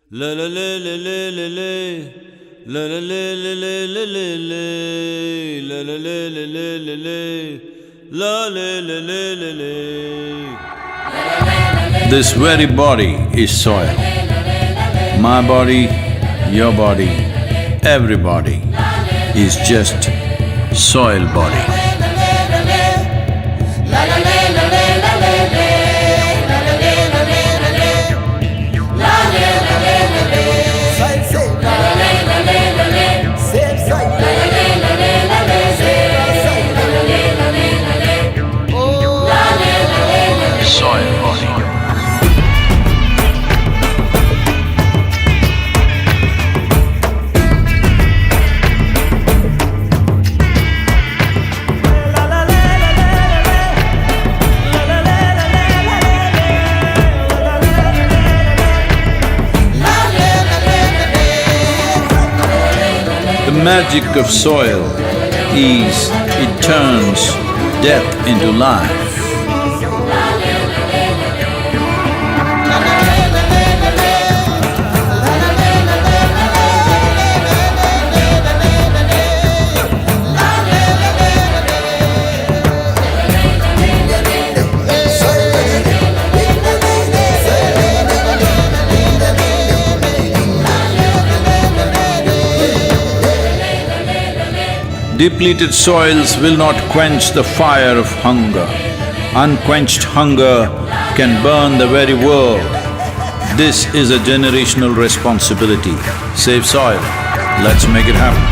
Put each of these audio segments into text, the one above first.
La la la la la la la. La la la la la la la la. La la la la la la la. La la la la la la. This very body is soil. My body, your body, everybody is just soil body. Soil body. The magic of soil is it turns death into life. Depleted soils will not quench the fire of hunger. Unquenched hunger can burn the very world. This is a generational responsibility. Save soil, let's make it happen.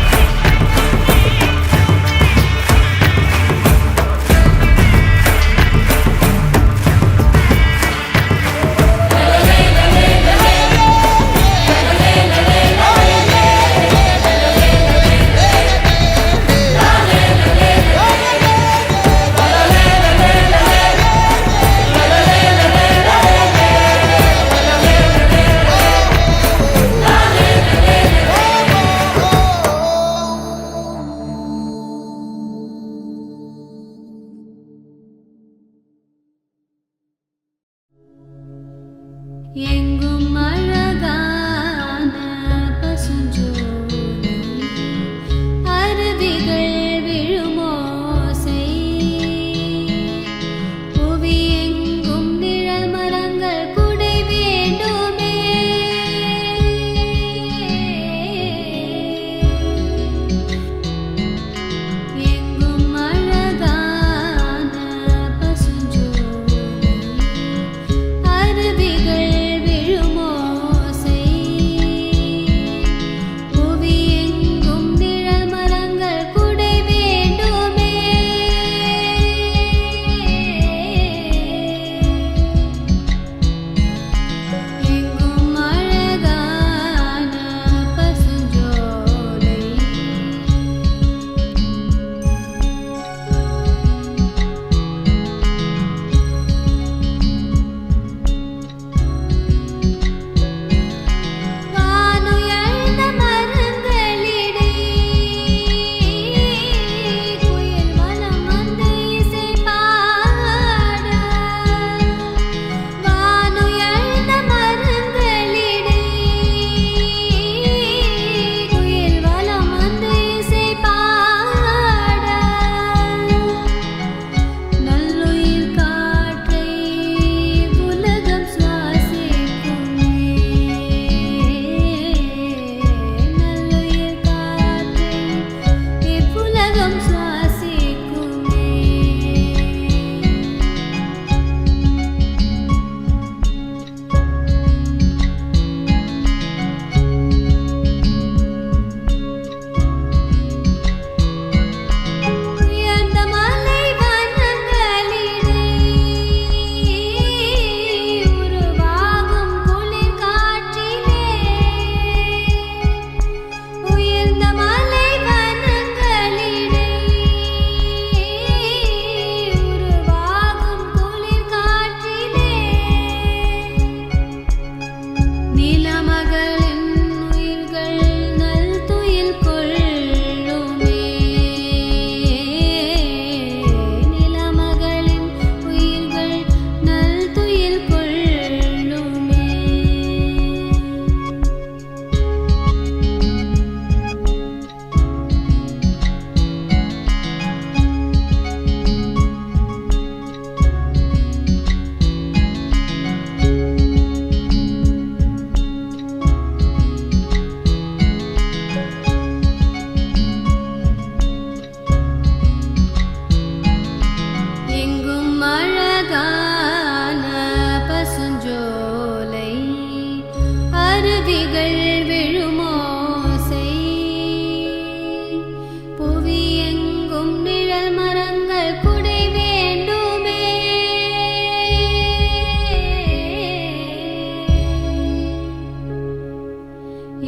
அருவிகள் விழுமோசை புவி எங்கும் நிழல் மரங்கள் குடை வேண்டுமே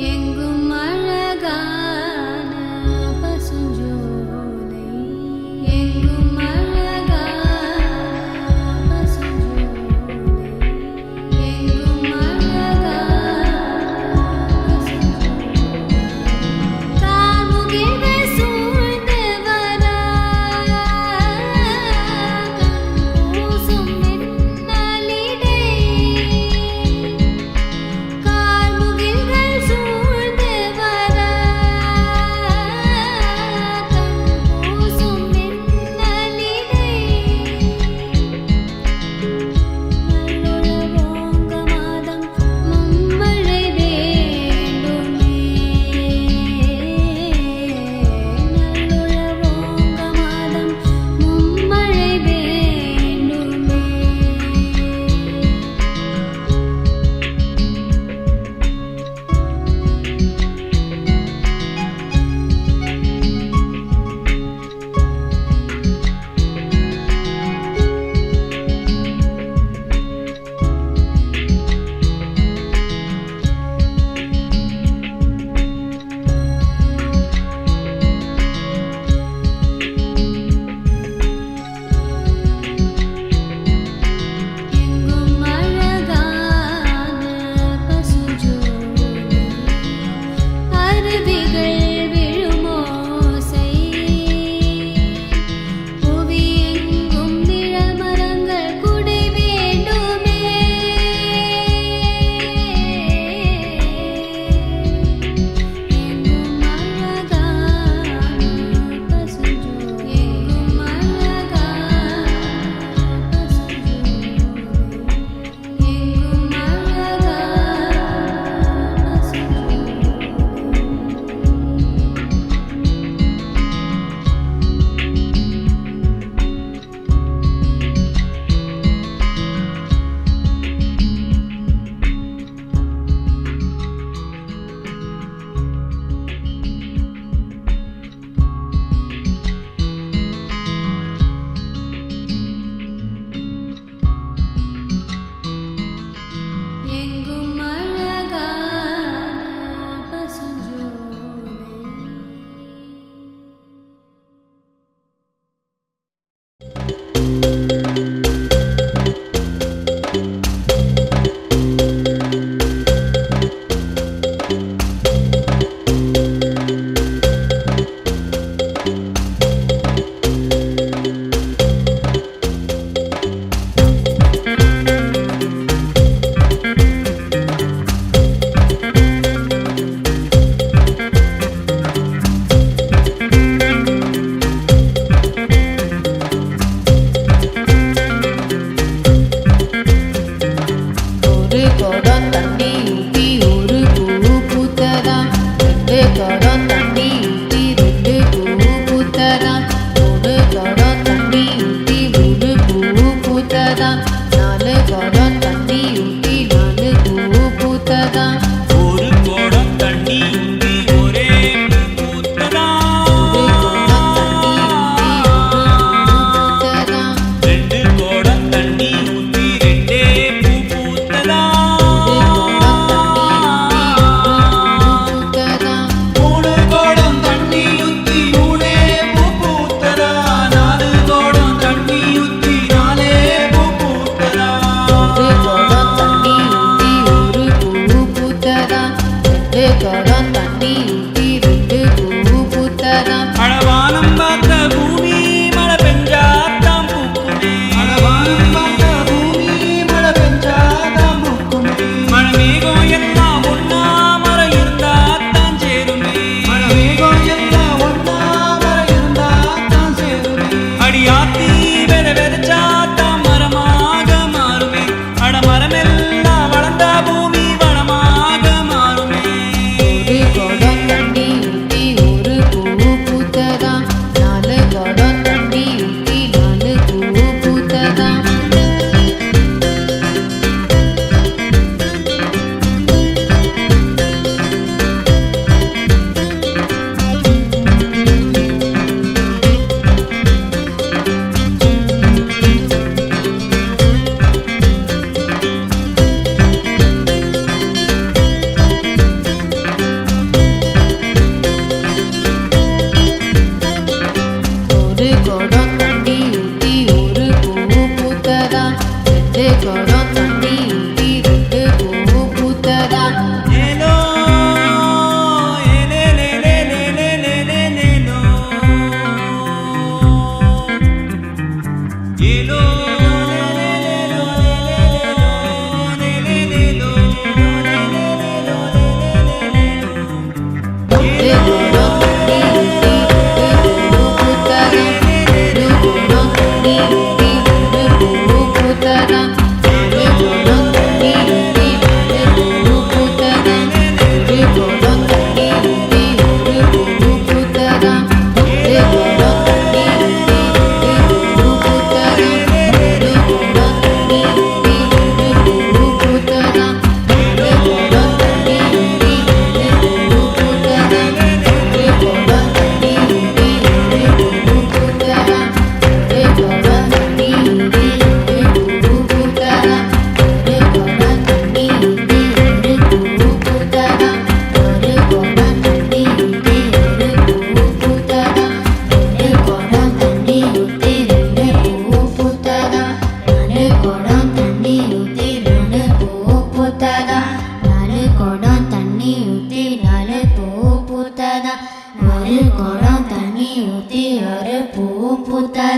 எங்கும் அழகான பசுஞ்சோலை எங்கும் அழகான பசுஞ்சோலை எங்கும் அழகான பசுஞ்சோலை காமுகிகள் சூழ்ந்து வர கண்கூசும் மின்னலிடை கார்முகில்கள் சூழ்ந்து வர கண்கூசும் மின்னலிடை நல்லுளவோங்க மாதம் மும்மழை வேண்டுமே நல்லுளவோங்க மாதம் மும்மழை வேண்டுமே எங்கும் அழகான பசுஞ்சோலை அருவிகள் விழுமோசை புவி எங்கும் நிழல் மரங்கள் குடை வேண்டுமே எங்கும் அழகான பசுஞ்சோலை எங்கும் அழகான பசுஞ்சோலை எங்கும் அழகான எங்கும் அழகான பசுஞ்சோலை ஒரு குடம் தண்ணி ஊத்தி ஒரு பூ பூத்ததா ரெண்டு குடம் தண்ணி ஊத்தி ரெண்டு பூ பூத்ததா மூணு குடம் தண்ணி ஊத்தி மூணு பூ பூத்ததா நாலு குடம் தண்ணி ஊத்தி நாலு பூ பூத்ததா ஒரு குடம் தண்ணி ஊத்தி ஒரே பூ பூத்ததா ஒரு குடம் தண்ணி ஊத்தி ஒரு பூ பூத்ததா ரெண்டு குடம் தண்ணி ஊத்தி ரெண்டே பூ பூத்ததா ஒரு குடம் தண்ணி ஊத்தி ஒரு பூ பூத்ததா மூணு குடம் தண்ணி ஊத்தி மூணே பூ பூத்ததா நாலு குடம் தண்ணி ஊத்தி நாலே பூ பூத்ததா ஒரு குடம் தண்ணி ஊத்தி ஒரு பூ பூத்ததா ரெண்டு குடம் தண்ணி ஊத்தி ரெண்டு பூ பூத்ததா அழவானம் பார்த்த பூமி மழை பெஞ்சாத்தான் பூக்குமே அழவானம் பார்த்த பூமி மழை பெஞ்சாதான் பூக்குமே. மழை மேகம் எல்லாம் ஒன்னா மரம் இருந்தாத்தான் சேருமே மழை மேகம் எல்லாம் ஒண்ணா வர இருந்தாதான் சேருமே. அடியாத்தி வெத வெதச்சாத்தான் மரமாக மாறுமே அட மரமெல்லாம் வளர்ந்தா பூமி வளமாக மாறுமே ஒரு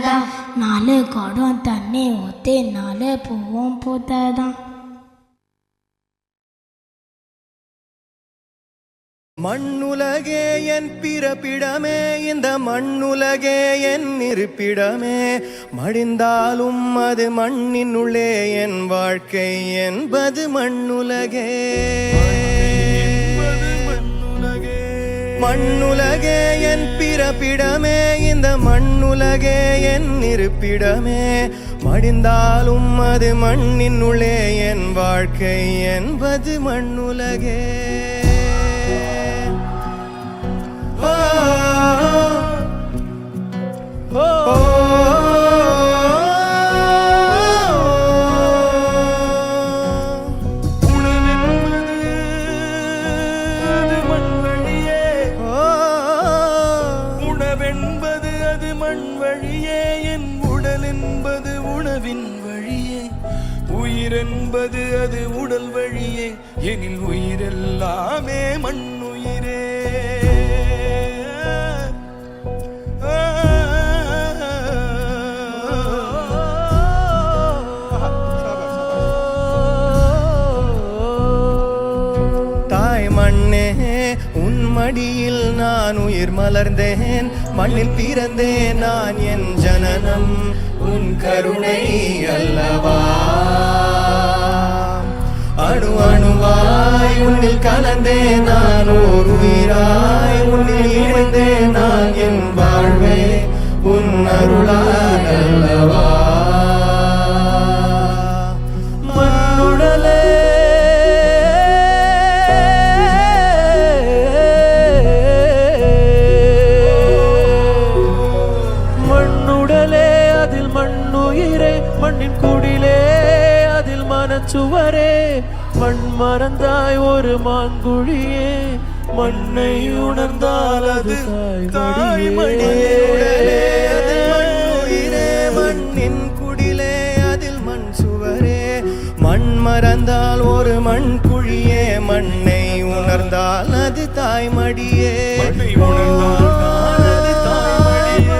பூத்ததா 4 குடம் தண்ணி ஊற்றி 4 பூவும் பூத்ததாம். மண்ணுலகே என் பிறப்பிடமே, இந்த மண்ணுலகே என் இருப்பிடமே. மடிந்தாலும் அது மண்ணினுள்ளே, என் வாழ்க்கை என்பது மண்ணுலகே. மண்ணுலகே என் பிறப்பிடமே, இந்த மண்ணுலகே என் இருப்பிடமே. மடிந்தாலும் அது மண்ணினுள்ளே, என் வாழ்க்கை என்பது மண்ணுலகே. உணவென்பது அது மண் வழியே, என் உடல் என்பது உணவின் வழியே. உயிரென்பது அது உடல் வழியே, எனில் உயிரெல்லாமே மண்ணுயிரே. மடியில் நான் உயிர் மலர்ந்தேன், மண்ணில் பிறந்தேன் நான், என் ஜனனம் உன் கருணை அல்லவா. அணு அணுவாய் உன்னில் கலந்தேன் நான், ஓர் உயிராய் உன்னில் இணைந்தேன் நான், என் வாழ்வே உன் அருளால் அல்லவா. மண்ணுடலே மண்ணின் குடிலே அதில் மனச்சுவரே. மண் மறந்தாய் ஒரு மாங்குழியே, மண்ணை உணர்ந்தால் அது தாய்மடியே. மண்ணின் குடிலே அதில் மண் சுவரே. மண் மறந்தால் ஒரு மண் குழியே, மண்ணை உணர்ந்தால் அது தாய்மடியே. மண்ணை உணர்ந்தால் அது தாய்மடியே.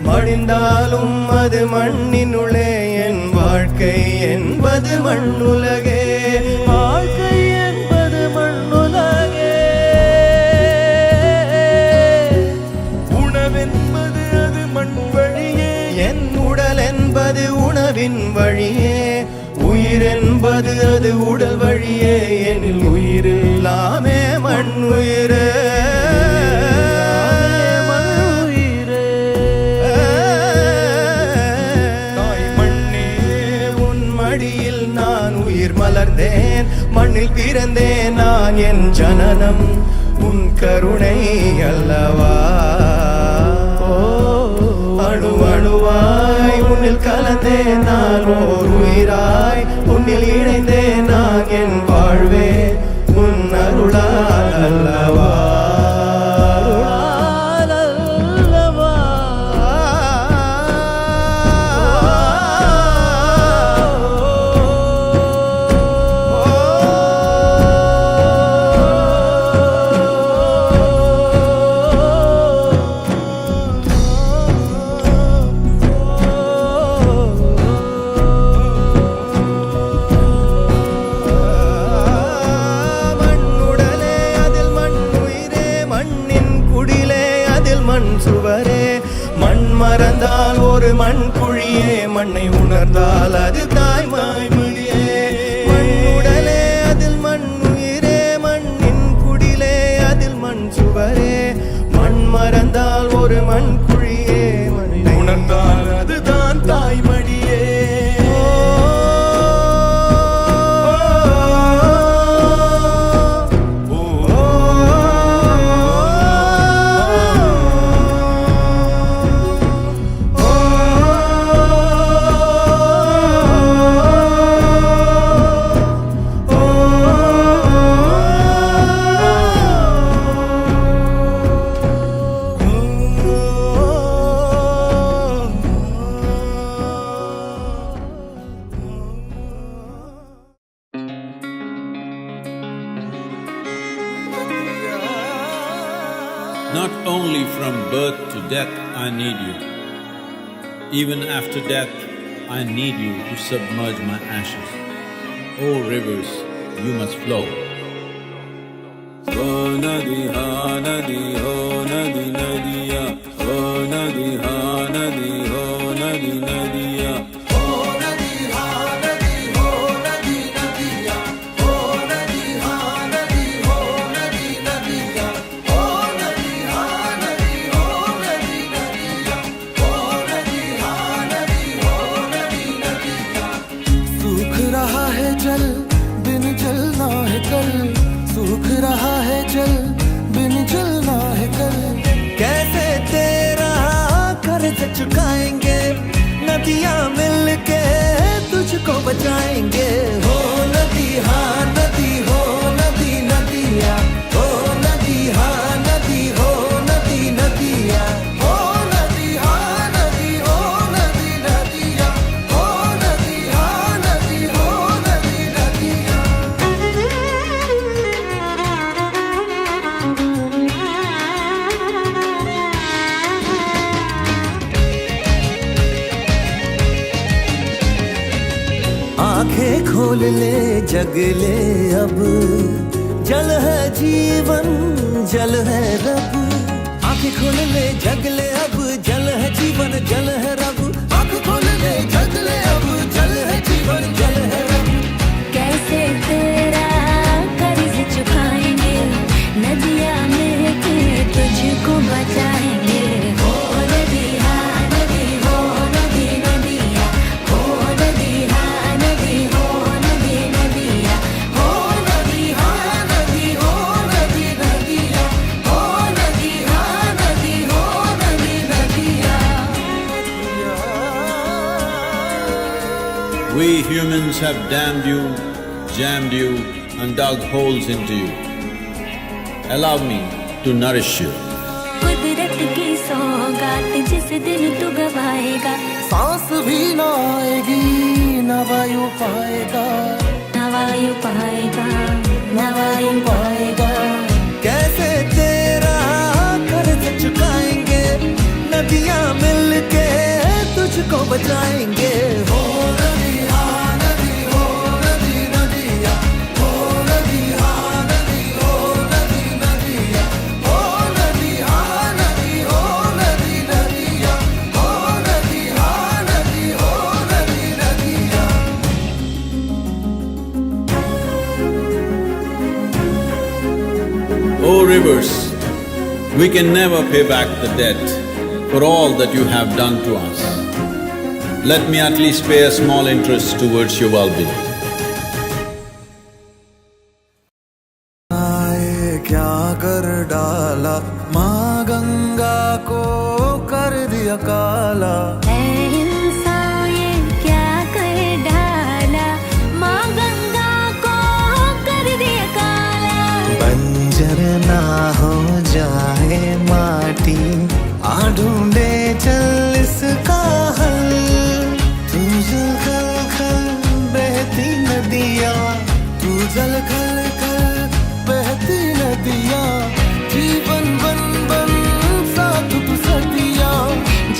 மடிந்தாலும் அது மண்ணினுள்ளே, என் வாழ்க்கை என்பது மண்ணுலகே. வாழ்க்கை என்பது மண்ணுலகே. உணவென்பது அது மண் வழியே, என் உடல் என்பது உணவின் வழியே. உயிர் என்பது அது உடல் வழியே, எனில் உயிரெல்லாமே மண்ணுயிரே. நான் உயிர் மலர்ந்தேன், மண்ணில் பிறந்தேன் நான், என் ஜனனம் உன் கருணை அல்லவா. அணு அணுவாய் உன்னில் கலந்தேன் நான், ஓர் உயிராய் உன்னில் இணைந்தேன் நான், என் வாழ்வே உன் அருளால் அல்லவா. மண் மறந்தால் ஒரு மண் குழியே, மண்ணை உணர்ந்தால் அது தாய்மடியே. மண்ணுடலே அதில் மண் உயிரே, மண்ணின் குடிலே அதில் மண் சுவரே. மண் மறந்தால் ஒரு மண் குழியே, மண்ணை உணர்ந்தால் அதுதான் தாய்மடியே. only from birth to death I need you. Even after death, I need you to submerge my ashes. O rivers, you must flow. O nadi ha nadi ho nadi nadiya, o nadi ha nadi ho nadi nadiya. सूख रहा है जल बिन जलना है कल, सूख रहा है जल बिन जलना है कल। कैसे तेरा कर्ज चुकाएंगे, नदियां मिलके तुझको बचाएंगे। हो नदी हाँ नदी हो नदी नदिया, हो नदी हाँ नदी हो नदी नदिया, हो नदी हाँ नदी हो नदी नदिया, हो नदी हाँ नदी हो नदी नदिया। आंखें खोल ले जग ले अब, जल है जीवन जल है रब। आंखें खोल ले जग ले अब, जल है जीवन जल है रब। आंखें खोल ले जग ले अब, जल है जीवन जल है रब। कैसे तेरा कर्ज चुकाएंगे, नदियां मिलके तुझको बचाएंगे। हो नदी हाँ नदी हो नदी नदिया, हो नदी हाँ नदी हो नदी नदिया, हो नदी हाँ नदी हो नदी नदिया, हो नदी हाँ नदी हो नदी नदिया। We humans have damned you, jammed you, and dug holes into you. Allow me to nourish you. कुदरत की सौगात जिस दिन तू गवाएगा, सांस भी ना आएगी ना वायु पाएगा, ना वायु पाएगा ना वायु पाएगा। कैसे तेरा कर्ज चुकाएंगे, नदियां मिलके तुझको बचाएंगे। हो नदी हाँ नदी हो नदी नदिया, हो नदी हाँ नदी हो नदी नदिया, हो नदी हाँ नदी हो नदी नदिया, हो नदी हाँ नदी हो नदी नदिया। O rivers, we can never pay back the debt for all that you have done to us. Let me at least pay a small interest towards your well-being. आए क्या कर डाला, माँ गंगा को कर दिया काला। ऐ इंसान ये क्या कर डाला, माँ गंगा को कर दिया काला। बंजर ना हो जाए माटी, आ ढूंढे चल इसका हल। तू जल खल खल बहती नदिया, तू जल खल खल बहती नदिया। जीवन बन बन साथ तू सदिया,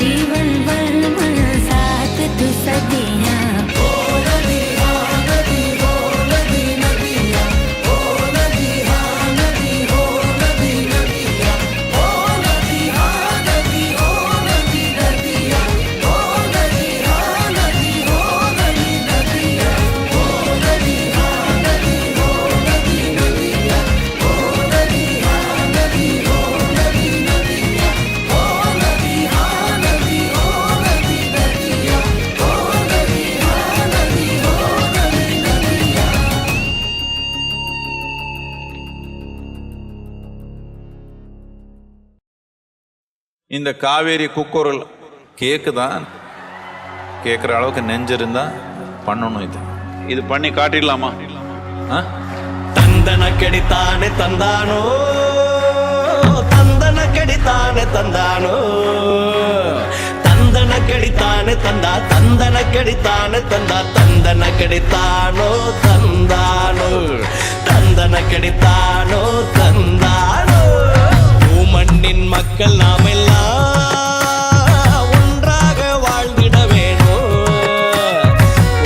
जीवन बन बन साथ तू सदियाँ। हो नदी हाँ नदी हो नदी नदिया, हो नदी हाँ नदी हो नदी नदिया, हो नदी हाँ नदी हो नदी नदिया, हो नदी हाँ नदी हो नदी नदिया, हो नदी हाँ नदी हो नदी नदिया, हो नदी हाँ नदी हो नदी नदिया, हो नदी हाँ नदी हो नदी नदिया, हो नदी हाँ नदी हो नदी नदिया। இந்த காவேரி கூக்குரல் கேக்குதான், கேட்குற அளவுக்கு நெஞ்சு இருந்தா பண்ணணும். இது பண்ணி காட்டிடலாமா? தந்தன கெடித்தானே தந்தானோ, தந்தன கெடித்தானே தந்தானோ, தந்தன கெடித்தானே தந்தா, தந்தன கெடித்தானே தந்தா, தந்தன கெடித்தானோ தந்தானோ, தந்தன கெடித்தானோ தந்தானோ. மண்ணின் மக்கள் நாமெல்லாம் ஒன்றாக வாழ்ந்திட வேணும்.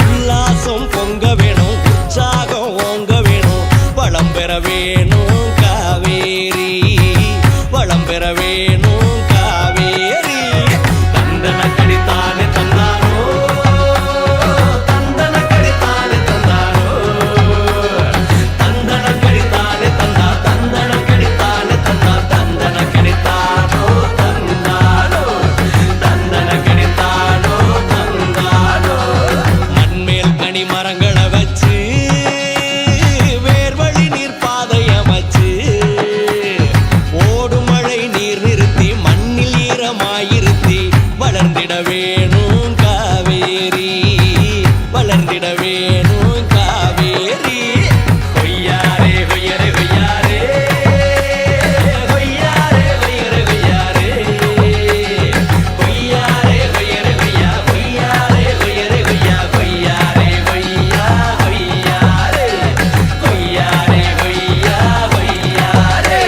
உல்லாசம் பொங்க வேணும், உற்சாகம் ஓங்க வேணும், வளம் பெற வேணும் காவேரி, வளம் பெற வேணும் காவேரி. தந்தன கடித்தானே தந்தானோ, தந்தன கடித்தானே தந்தானோ, தந்தன கடித்தானே தந்தா, தந்தன கடித்தானே தந்தா, தந்தன கடித்தானோ தந்தானோ, தந்தன கடித்தானோ தந்தானோ. மண்மேல் கனி மரங்களை வச்சு வேர்வழி நீர் பாதை அமைச்சு ஓடும் மழை நீர் நிறுத்தி மண்ணில் ஈரமாயிருத்தி வளர்ந்திட வேணும் காவேரி, வளர்ந்திட வேணும் காவேரி. கொய்யாரே கொய்யரே கொய்யாரே, கொய்யாரே கொய்யரே கொய்யாரே, கொய்யாரே கொய்யரே கொய்யா, கொய்யாரே கொய்யரே கொய்யா, கொய்யாரே கொய்யா கொய்யாரே, கொய்யாரே கொய்யா கொய்யாரே.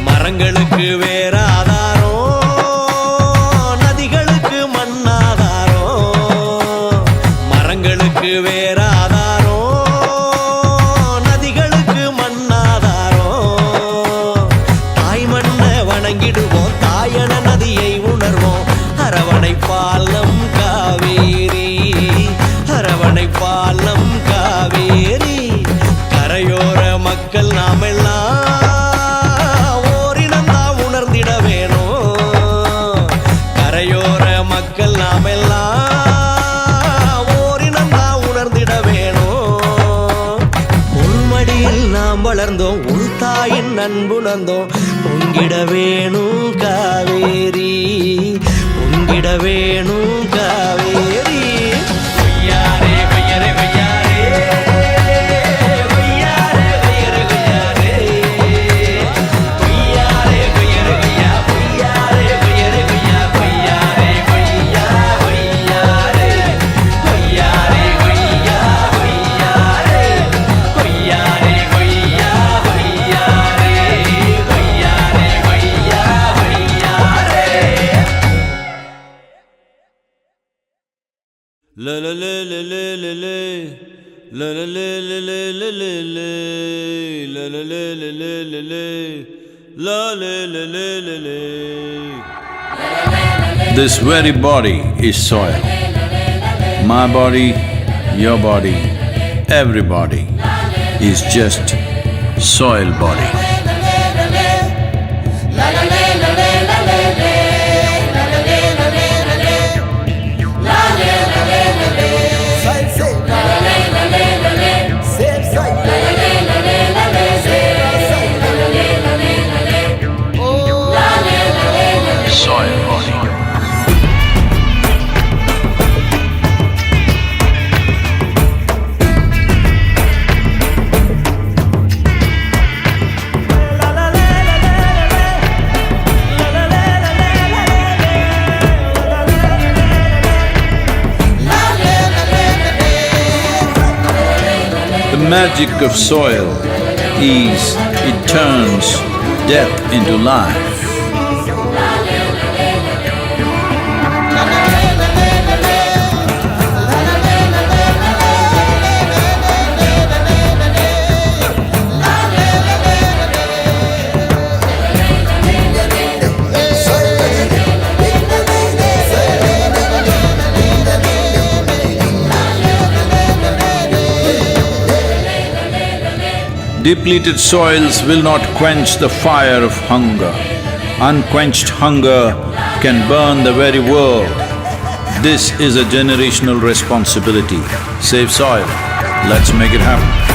மரங்களுக்கு வேற ஆதாரம், நதிகளுக்கு மண்ணாதாரம். மரங்களுக்கு வேற ஆதாரம், நதிகளுக்கு மண்ணாதாரம். தாய் மண்ணை வணங்கிடுவோம், தாயன நதியை உணர்வோம். அரவணை பாலம் காவேரி, அரவணை பாலம் காவேரி. கரையோர மக்கள் நாமெல்லாம் ஓரினந்தா உணர்ந்திட வேணும். கரையோர மக்கள் நாமெல்லாம் ஓரினந்தா உணர்ந்திட வேணும். உள்மடியில் நாம் வளர்ந்தோம், உள்தாயின் அன்புணர்ந்தோம். பொங்கிட வேணும் காவேரி, பொங்கிட வேணும் காவேரி. கொய்யாரே கொய்யரே கொய்யாரே, கொய்யாரே கொய்யரே கொய்யாரே, கொய்யாரே கொய்யரே கொய்யா, கொய்யாரே கொய்யரே கொய்யா, கொய்யாரே கொய்யா கொய்யாரே, கொய்யாரே கொய்யா கொய்யாரே, கொய்யாரே கொய்யா கொய்யாரே, கொய்யாரே கொய்யா கொய்யாரே. La la la la la la la, la la la la la la la la, la la la la la la la, la la la la la la. This very body is soil. My body, your body, everybody is just soil body. Soil body. The magic of soil is it turns death into life. Depleted soils will not quench the fire of hunger. Unquenched hunger can burn the very world. This is a generational responsibility. Save soil. Let's make it happen.